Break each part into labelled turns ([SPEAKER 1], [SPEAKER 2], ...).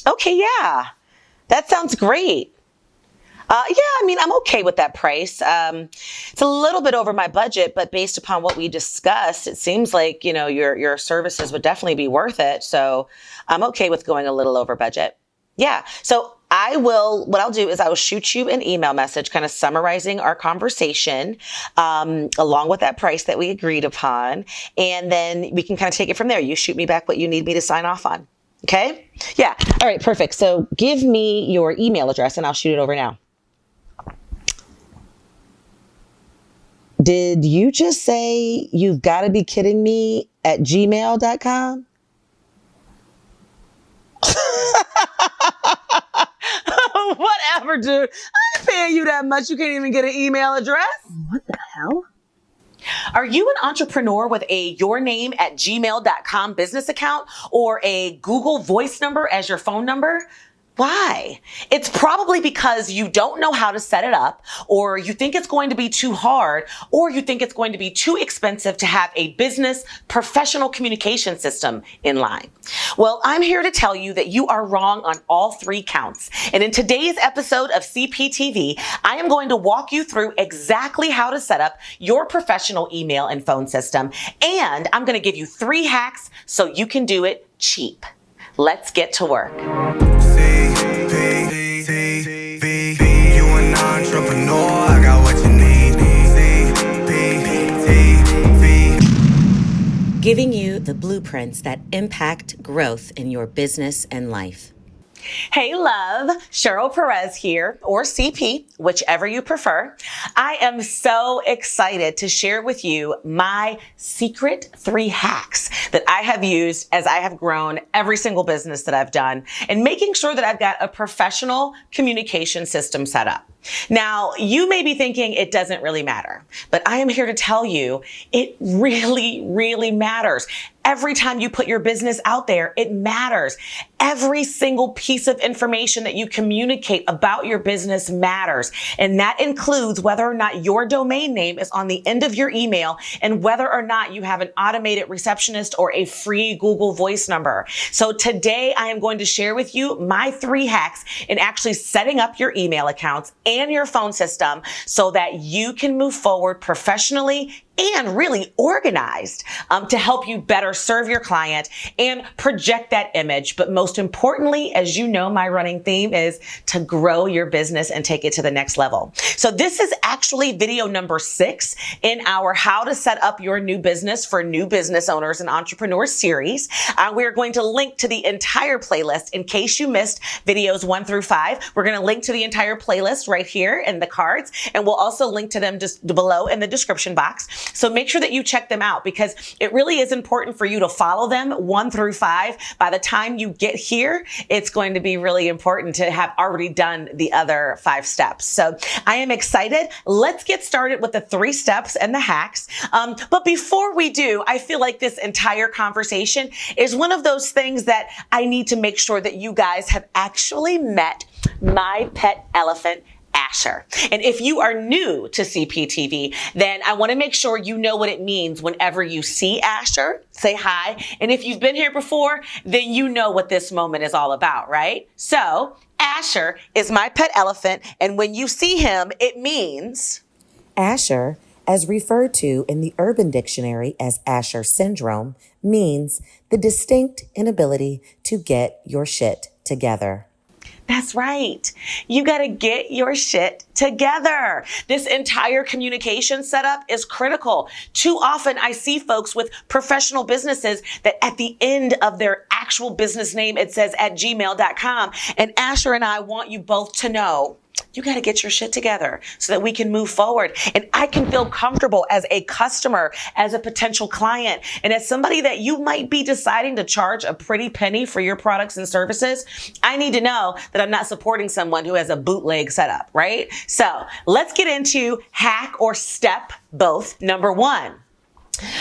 [SPEAKER 1] Okay, yeah, that sounds great. I'm okay with that price. It's a little bit over my budget, but based upon what we discussed, it seems like, your services would definitely be worth it. So I'm okay with going a little over budget. Yeah. So what I'll do is I will shoot you an email message kind of summarizing our conversation, along with that price that we agreed upon. And then we can kind of take it from there. You shoot me back what you need me to sign off on. Okay. Yeah. All right. Perfect. So give me your email address and I'll shoot it over now. Did you just say you've got to be kidding me at gmail.com? Whatever, dude. I ain't paying you that much. You can't even get an email address.
[SPEAKER 2] What the hell?
[SPEAKER 1] Are you an entrepreneur with a yourname@gmail.com business account or a Google voice number as your phone number? Why? It's probably because you don't know how to set it up, or you think it's going to be too hard, or you think it's going to be too expensive to have a business professional communication system in line. Well, I'm here to tell you that you are wrong on all three counts. And in today's episode of CPTV, I am going to walk you through exactly how to set up your professional email and phone system. And I'm going to give you 3 hacks so you can do it cheap. Let's get to work.
[SPEAKER 3] You an entrepreneur, I got what you need.
[SPEAKER 4] Giving you the blueprints that impact growth in your business and life.
[SPEAKER 1] Hey love, Cheryl Perez here, or CP, whichever you prefer. I am so excited to share with you my secret 3 hacks that I have used as I have grown every single business that I've done and making sure that I've got a professional communication system set up. Now, you may be thinking it doesn't really matter, but I am here to tell you it really, really matters. Every time you put your business out there, it matters. Every single piece of information that you communicate about your business matters. And that includes whether or not your domain name is on the end of your email and whether or not you have an automated receptionist or a free Google Voice number. So today I am going to share with you my 3 hacks in actually setting up your email accounts and your phone system so that you can move forward professionally and really organized to help you better serve your client and project that image. But most importantly, as you know, my running theme is to grow your business and take it to the next level. So this is actually video number 6 in our How to Set Up Your New Business for New Business Owners and Entrepreneurs series. We're going to link to the entire playlist in case you missed videos 1 through 5. We're going to link to the entire playlist right here in the cards, and we'll also link to them just below in the description box. So make sure that you check them out because it really is important for you to follow them 1 through 5. By the time you get here, it's going to be really important to have already done the other 5 steps. So I am excited. Let's get started with the 3 steps and the hacks. But before we do, I feel like this entire conversation is one of those things that I need to make sure that you guys have actually met my pet elephant, Asher. And if you are new to CPTV, then I want to make sure you know what it means whenever you see Asher. Say hi. And if you've been here before, then you know what this moment is all about, right? So Asher is my pet elephant. And when you see him, it means
[SPEAKER 4] Asher, as referred to in the Urban Dictionary as Asher syndrome, means the distinct inability to get your shit together.
[SPEAKER 1] That's right. You got to get your shit together. This entire communication setup is critical. Too often I see folks with professional businesses that at the end of their actual business name, it says @gmail.com. And Asher and I want you both to know you got to get your shit together so that we can move forward. And I can feel comfortable as a customer, as a potential client, and as somebody that you might be deciding to charge a pretty penny for your products and services. I need to know that I'm not supporting someone who has a bootleg setup, right? So let's get into hack or step both. Number 1.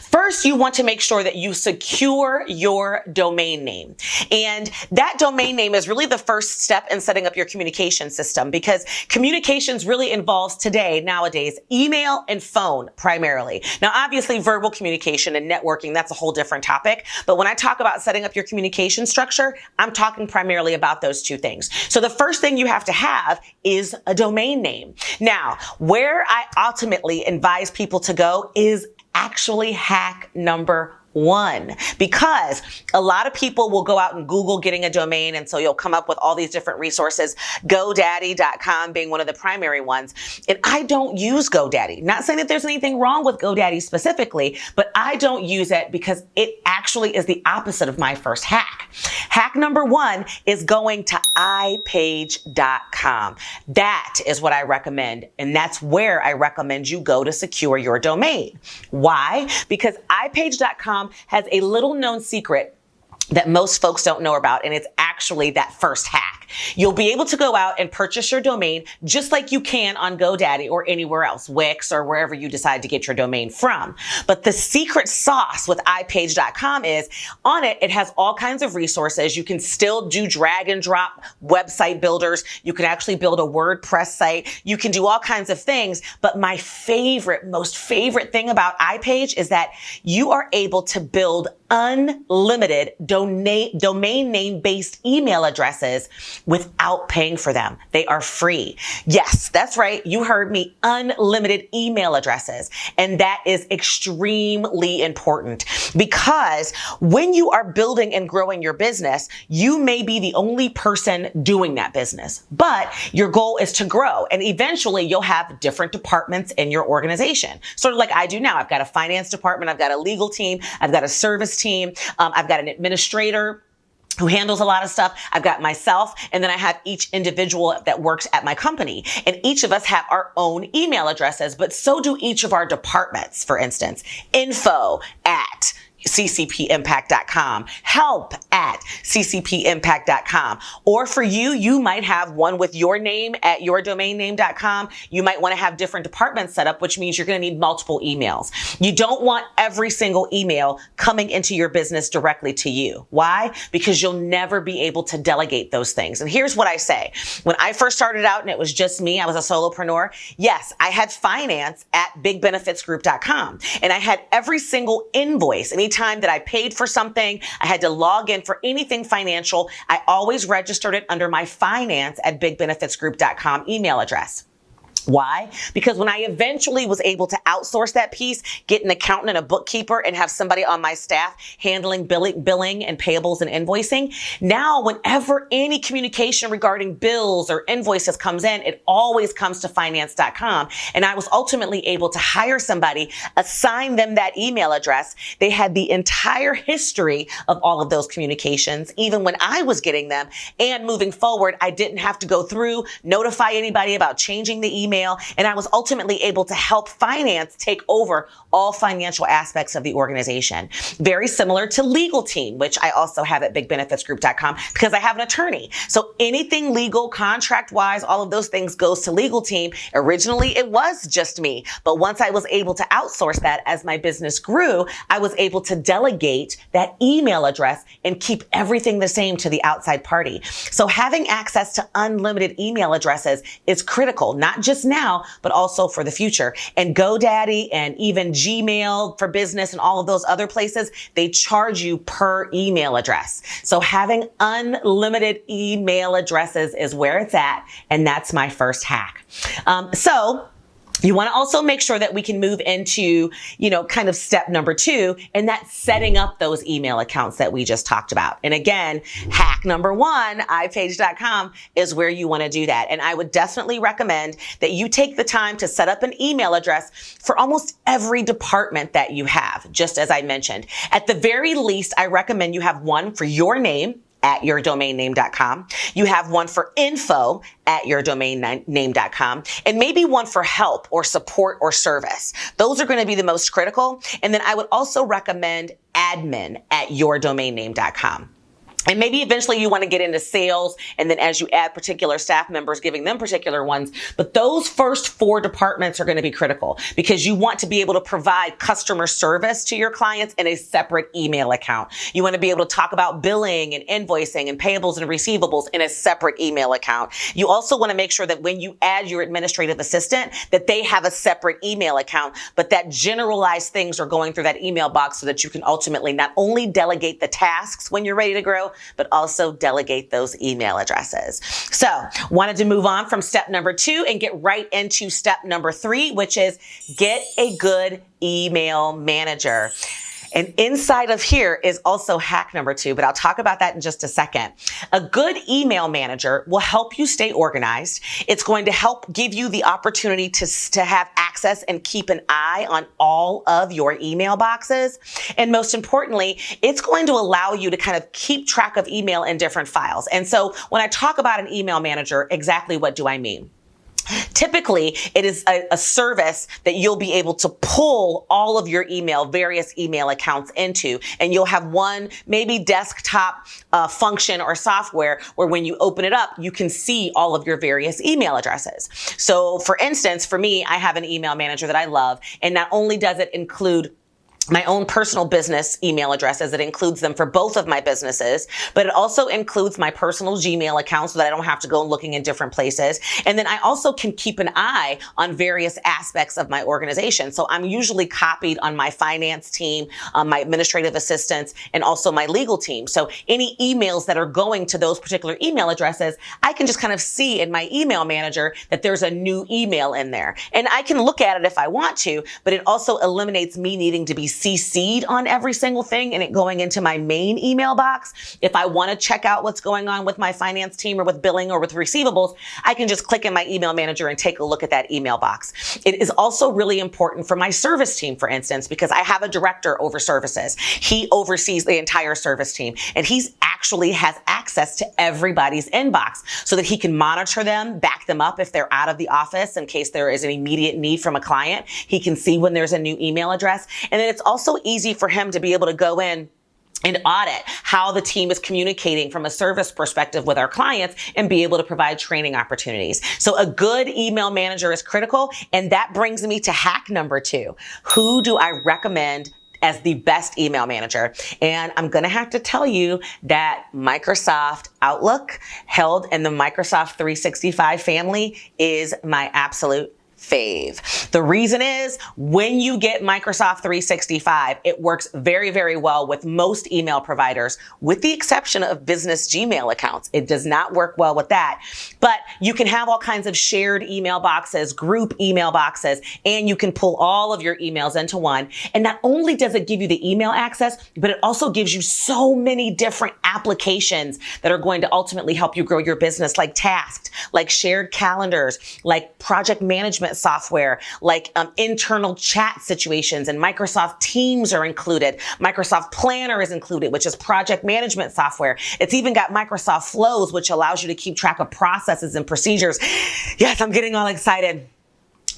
[SPEAKER 1] First, you want to make sure that you secure your domain name. And that domain name is really the first step in setting up your communication system, because communications really involves nowadays, email and phone primarily. Now, obviously, verbal communication and networking, that's a whole different topic. But when I talk about setting up your communication structure, I'm talking primarily about those two things. So the first thing you have to have is a domain name. Now, where I ultimately advise people to go is actually hack number 1, because a lot of people will go out and Google getting a domain. And so you'll come up with all these different resources, GoDaddy.com being one of the primary ones. And I don't use GoDaddy. Not saying that there's anything wrong with GoDaddy specifically, but I don't use it because it actually is the opposite of my first hack. Hack number 1 is going to iPage.com. That is what I recommend. And that's where I recommend you go to secure your domain. Why? Because iPage.com has a little known secret that most folks don't know about, and it's actually that first hack. You'll be able to go out and purchase your domain just like you can on GoDaddy or anywhere else, Wix or wherever you decide to get your domain from. But the secret sauce with iPage.com is on it, it has all kinds of resources. You can still do drag and drop website builders. You can actually build a WordPress site. You can do all kinds of things. But my most favorite thing about iPage is that you are able to build unlimited domain name based email addresses without paying for them. They are free. Yes, that's right. You heard me. Unlimited email addresses. And that is extremely important, because when you are building and growing your business, you may be the only person doing that business, but your goal is to grow. And eventually you'll have different departments in your organization. Sort of like I do now. I've got a finance department. I've got a legal team. I've got a service team. I've got an administrator who handles a lot of stuff. I've got myself, and then I have each individual that works at my company. And each of us have our own email addresses, but so do each of our departments. For instance, info@ccpimpact.com, help@ccpimpact.com. Or for you, you might have one with your name at yourdomainname.com. You might want to have different departments set up, which means you're going to need multiple emails. You don't want every single email coming into your business directly to you. Why? Because you'll never be able to delegate those things. And here's what I say. When I first started out and it was just me, I was a solopreneur. Yes, I had finance at bigbenefitsgroup.com, and I had every single invoice. Anytime that I paid for something, I had to log in for anything financial. I always registered it under my finance at bigbenefitsgroup.com email address. Why? Because when I eventually was able to outsource that piece, get an accountant and a bookkeeper, and have somebody on my staff handling billing and payables and invoicing, now whenever any communication regarding bills or invoices comes in, it always comes to finance.com. And I was ultimately able to hire somebody, assign them that email address. They had the entire history of all of those communications, even when I was getting them. And moving forward, I didn't have to go through, notify anybody about changing the email. And I was ultimately able to help finance take over all financial aspects of the organization. Very similar to legal team, which I also have at bigbenefitsgroup.com, because I have an attorney. So anything legal, contract wise, all of those things goes to legal team. Originally, it was just me. But once I was able to outsource that as my business grew, I was able to delegate that email address and keep everything the same to the outside party. So having access to unlimited email addresses is critical, not just now, but also for the future. And GoDaddy and even Gmail for business and all of those other places, they charge you per email address. So having unlimited email addresses is where it's at. And that's my first hack. You want to also make sure that we can move into, kind of step number 2, and that's setting up those email accounts that we just talked about. And again, hack number 1, iPage.com is where you want to do that. And I would definitely recommend that you take the time to set up an email address for almost every department that you have, just as I mentioned. At the very least, I recommend you have one for your name at yourdomainname.com. You have one for info at yourdomainname.com, and maybe one for help or support or service. Those are going to be the most critical. And then I would also recommend admin at yourdomainname.com. And maybe eventually you want to get into sales, and then as you add particular staff members, giving them particular ones. But those first 4 departments are going to be critical because you want to be able to provide customer service to your clients in a separate email account. You want to be able to talk about billing and invoicing and payables and receivables in a separate email account. You also want to make sure that when you add your administrative assistant, that they have a separate email account, but that generalized things are going through that email box so that you can ultimately not only delegate the tasks when you're ready to grow, but also delegate those email addresses. So wanted to move on from step number 2 and get right into step number 3, which is get a good email manager. And inside of here is also hack number 2, but I'll talk about that in just a second. A good email manager will help you stay organized. It's going to help give you the opportunity to have access and keep an eye on all of your email boxes. And most importantly, it's going to allow you to kind of keep track of email in different files. And so when I talk about an email manager, exactly what do I mean? Typically, it is a service that you'll be able to pull all of your various email accounts into, and you'll have one maybe desktop function or software where when you open it up, you can see all of your various email addresses. So for instance, for me, I have an email manager that I love, and not only does it include my own personal business email addresses. It includes them for both of my businesses, but it also includes my personal Gmail account so that I don't have to go looking in different places. And then I also can keep an eye on various aspects of my organization. So I'm usually copied on my finance team, my administrative assistants, and also my legal team. So any emails that are going to those particular email addresses, I can just kind of see in my email manager that there's a new email in there. And I can look at it if I want to, but it also eliminates me needing to be CC'd on every single thing and it going into my main email box. If I want to check out what's going on with my finance team or with billing or with receivables, I can just click in my email manager and take a look at that email box. It is also really important for my service team, for instance, because I have a director over services. He oversees the entire service team, and he's actually has access to everybody's inbox so that he can monitor them, back them up if they're out of the office in case there is an immediate need from a client. He can see when there's a new email address. And then it's also easy for him to be able to go in and audit how the team is communicating from a service perspective with our clients and be able to provide training opportunities. So a good email manager is critical. And that brings me to hack number 2. Who do I recommend as the best email manager? And I'm going to have to tell you that Microsoft Outlook, held in the Microsoft 365 family, is my absolute fave. The reason is when you get Microsoft 365, it works very, very well with most email providers, with the exception of business Gmail accounts. It does not work well with that, but you can have all kinds of shared email boxes, group email boxes, and you can pull all of your emails into one. And not only does it give you the email access, but it also gives you so many different applications that are going to ultimately help you grow your business, like Tasked, like shared calendars, like project management software, like internal chat situations, and Microsoft Teams are included. Microsoft Planner is included, which is project management software. It's even got Microsoft Flows, which allows you to keep track of processes and procedures. Yes, I'm getting all excited.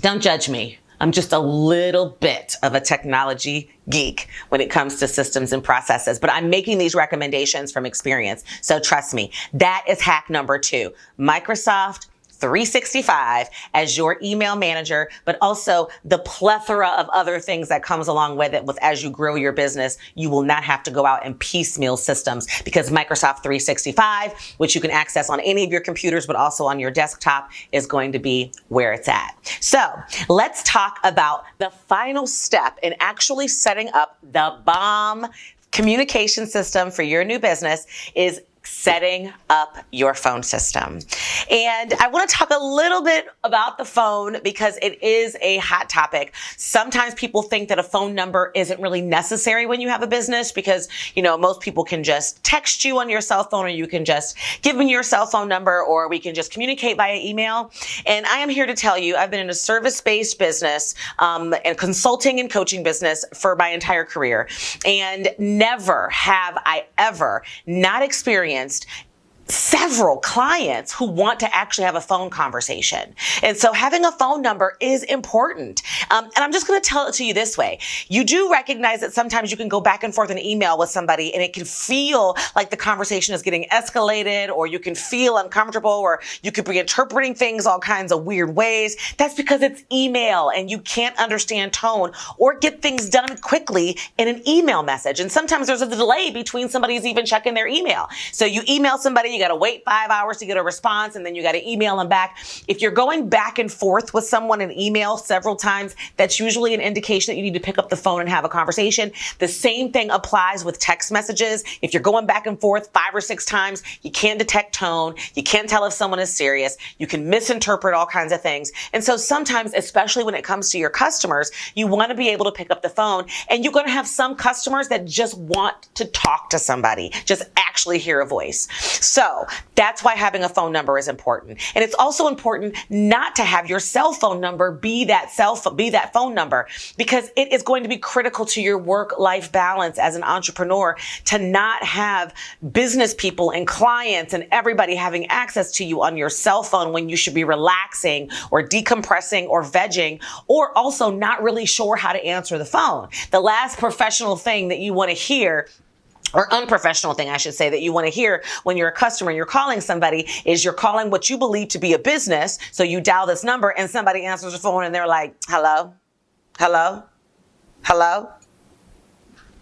[SPEAKER 1] Don't judge me. I'm just a little bit of a technology geek when it comes to systems and processes, but I'm making these recommendations from experience. So trust me, that is hack number 2. Microsoft 365 as your email manager, but also the plethora of other things that comes along with it. As you grow your business, you will not have to go out and piecemeal systems, because Microsoft 365, which you can access on any of your computers, but also on your desktop, is going to be where it's at. So let's talk about the final step in actually setting up the bomb communication system for your new business, is setting up your phone system. And I want to talk a little bit about the phone because it is a hot topic. Sometimes people think that a phone number isn't really necessary when you have a business because, most people can just text you on your cell phone, or you can just give me your cell phone number, or we can just communicate via email. And I am here to tell you, I've been in a service-based business and consulting and coaching business for my entire career. And never have I ever not experienced several clients who want to actually have a phone conversation. And so having a phone number is important. And I'm just going to tell it to you this way. You do recognize that sometimes you can go back and forth in email with somebody and it can feel like the conversation is getting escalated, or you can feel uncomfortable, or you could be interpreting things all kinds of weird ways. That's because it's email and you can't understand tone or get things done quickly in an email message. And sometimes there's a delay between somebody's even checking their email. So you email somebody, you got to wait 5 hours to get a response, and then you got to email them back. If you're going back and forth with someone in email several times, that's usually an indication that you need to pick up the phone and have a conversation. The same thing applies with text messages. If you're going back and forth 5 or 6 times, you can't detect tone. You can't tell if someone is serious. You can misinterpret all kinds of things. And so sometimes, especially when it comes to your customers, you want to be able to pick up the phone, and you're going to have some customers that just want to talk to somebody, just actually hear a voice. So that's why having a phone number is important. And it's also important not to have your cell phone number be that phone number, because it is going to be critical to your work-life balance as an entrepreneur to not have business people and clients and everybody having access to you on your cell phone when you should be relaxing or decompressing or vegging, or also not really sure how to answer the phone. The last professional thing that you want to hear, or unprofessional thing, I should say, that you want to hear when you're a customer and you're calling somebody, is you're calling what you believe to be a business. So you dial this number and somebody answers the phone and they're like, hello, hello, hello,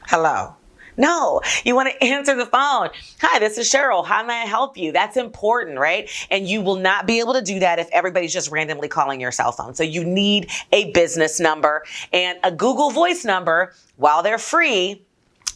[SPEAKER 1] hello. No, you want to answer the phone. Hi, this is Cheryl. How may I help you? That's important, right? And you will not be able to do that if everybody's just randomly calling your cell phone. So you need a business number, and a Google Voice number, while they're free,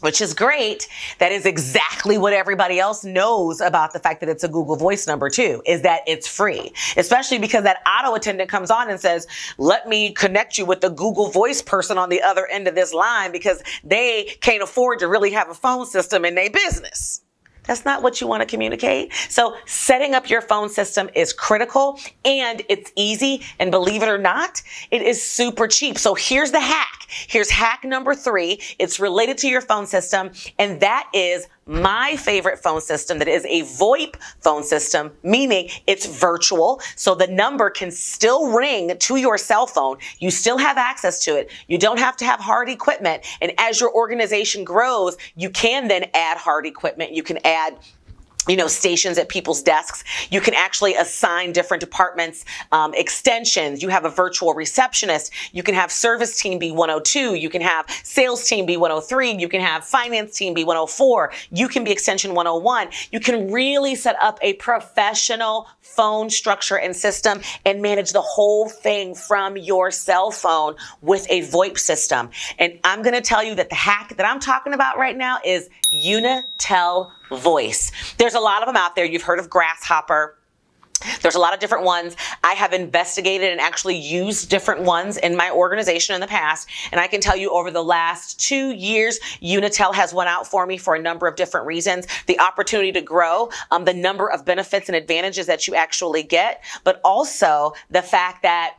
[SPEAKER 1] which is great, that is exactly what everybody else knows about the fact that it's a Google Voice number too, is that it's free. Especially because that auto attendant comes on and says, let me connect you with the Google Voice person on the other end of this line, because they can't afford to really have a phone system in their business. That's not what you want to communicate. So setting up your phone system is critical, and it's easy. And believe it or not, it is super cheap. So here's the hack. Here's hack number 3. It's related to your phone system, and that is my favorite phone system, that is a VoIP phone system, meaning it's virtual. So the number can still ring to your cell phone. You still have access to it. You don't have to have hard equipment. And as your organization grows, you can then add hard equipment. You can add stations at people's desks. You can actually assign different departments extensions. You have a virtual receptionist. You can have service team be 102. You can have sales team be 103. You can have finance team be 104. You can be extension 101. You can really set up a professional phone structure and system and manage the whole thing from your cell phone with a VoIP system. And I'm going to tell you that the hack that I'm talking about right now is Unitel Voice. There's a lot of them out there. You've heard of Grasshopper. There's a lot of different ones. I have investigated and actually used different ones in my organization in the past. And I can tell you, over the last 2 years, Unitel has won out for me for a number of different reasons. The opportunity to grow, the number of benefits and advantages that you actually get, but also the fact that,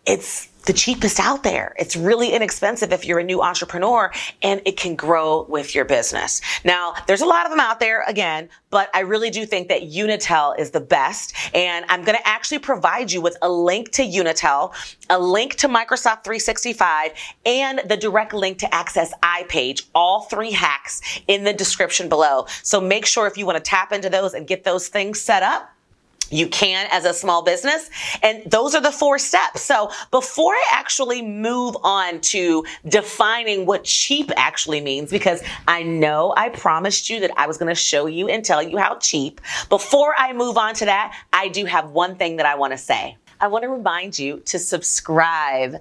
[SPEAKER 1] it's the cheapest out there. It's really inexpensive if you're a new entrepreneur, and it can grow with your business. Now, there's a lot of them out there again, but I really do think that Unitel is the best. And I'm going to actually provide you with a link to Unitel, a link to Microsoft 365, and the direct link to access iPage, all 3 hacks in the description below. So make sure, if you want to tap into those and get those things set up, you can as a small business. And those are the 4 steps. So before I actually move on to defining what cheap actually means, because I promised you that I was going to show you and tell you how cheap. Before I move on to that, I do have one thing that I want to say. I want to remind you to subscribe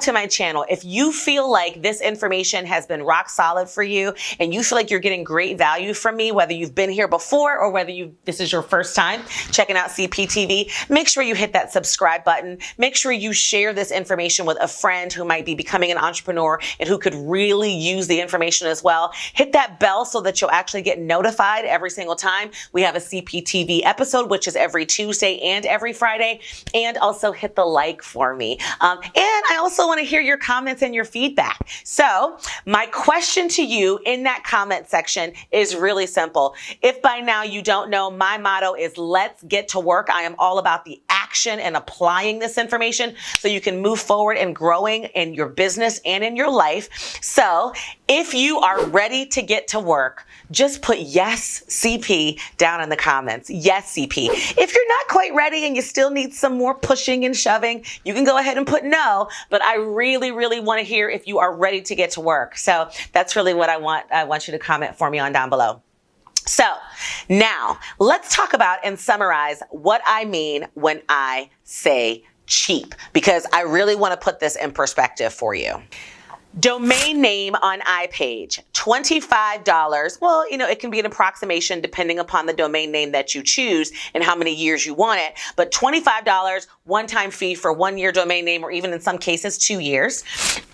[SPEAKER 1] to my channel. If you feel like this information has been rock solid for you and you feel like you're getting great value from me, whether you've been here before or whether this is your first time checking out CPTV, make sure you hit that subscribe button. Make sure you share this information with a friend who might be becoming an entrepreneur and who could really use the information as well. Hit that bell so that you'll actually get notified every single time we have a CPTV episode, which is every Tuesday and every Friday. and also hit the like for me. And I also want to hear your comments and your feedback. So my question to you in that comment section is really simple. If by now you don't know, my motto is let's get to work. I am all about the action and applying this information so you can move forward and growing in your business and in your life. So if you are ready to get to work, just put yes, CP down in the comments. Yes, CP. If you're not quite ready and you still need some more pushing and shoving, you can go ahead and put no, but I really, really want to hear if you are ready to get to work. So that's really what I want you to comment for me on down below. So now let's talk about and summarize what I mean when I say cheap, because I really want to put this in perspective for you. Domain name on iPage, $25. Well, it can be an approximation depending upon the domain name that you choose and how many years you want it. But $25 one-time fee for 1 year domain name, or even in some cases 2 years.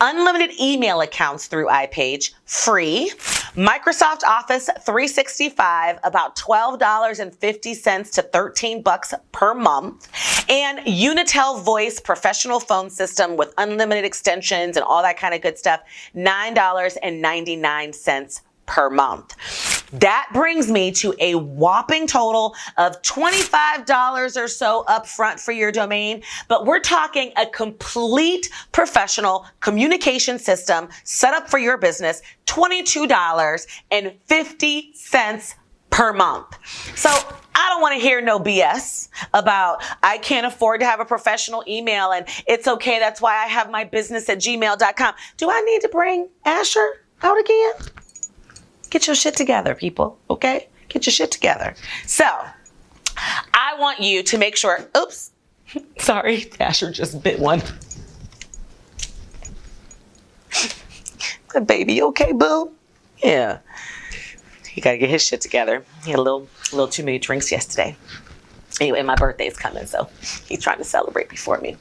[SPEAKER 1] Unlimited email accounts through iPage, free. Microsoft Office 365, about $12.50 to $13 per month. And Unitel Voice professional phone system with unlimited extensions and all that kind of good stuff, $9.99 per month. That brings me to a whopping total of $25 or so upfront for your domain, but we're talking a complete professional communication system set up for your business, $22.50 per month. So I don't want to hear no BS about I can't afford to have a professional email and it's okay, that's why I have my business at gmail.com. Do I need to bring Asher out again? Get your shit together, people, okay? Get your shit together. So I want you to make sure, oops, sorry, Asher just bit one. Good baby, you okay, boo? Yeah. He got to get his shit together. He had a little too many drinks yesterday. Anyway, my birthday's coming, so he's trying to celebrate before me.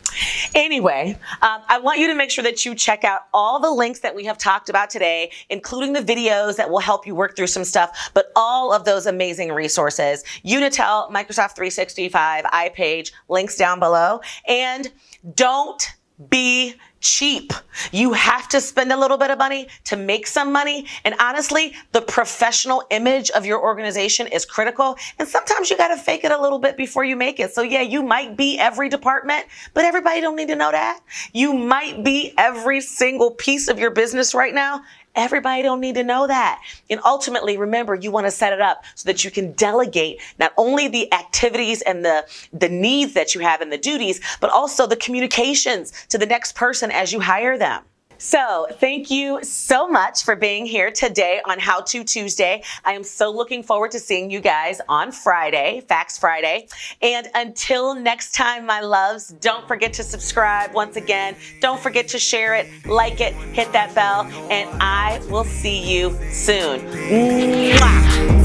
[SPEAKER 1] Anyway, I want you to make sure that you check out all the links that we have talked about today, including the videos that will help you work through some stuff, but all of those amazing resources, Unitel, Microsoft 365, iPage, links down below. And don't be cheap. You have to spend a little bit of money to make some money. And honestly, the professional image of your organization is critical. And sometimes you got to fake it a little bit before you make it. So yeah, you might be every department, but everybody don't need to know that. You might be every single piece of your business right now. Everybody don't need to know that. And ultimately, remember, you want to set it up so that you can delegate not only the activities and the needs that you have and the duties, but also the communications to the next person as you hire them. So thank you so much for being here today on How To Tuesday. I am so looking forward to seeing you guys on Friday, Facts Friday. And until next time, my loves, don't forget to subscribe once again. Don't forget to share it, like it, hit that bell, and I will see you soon. Mwah!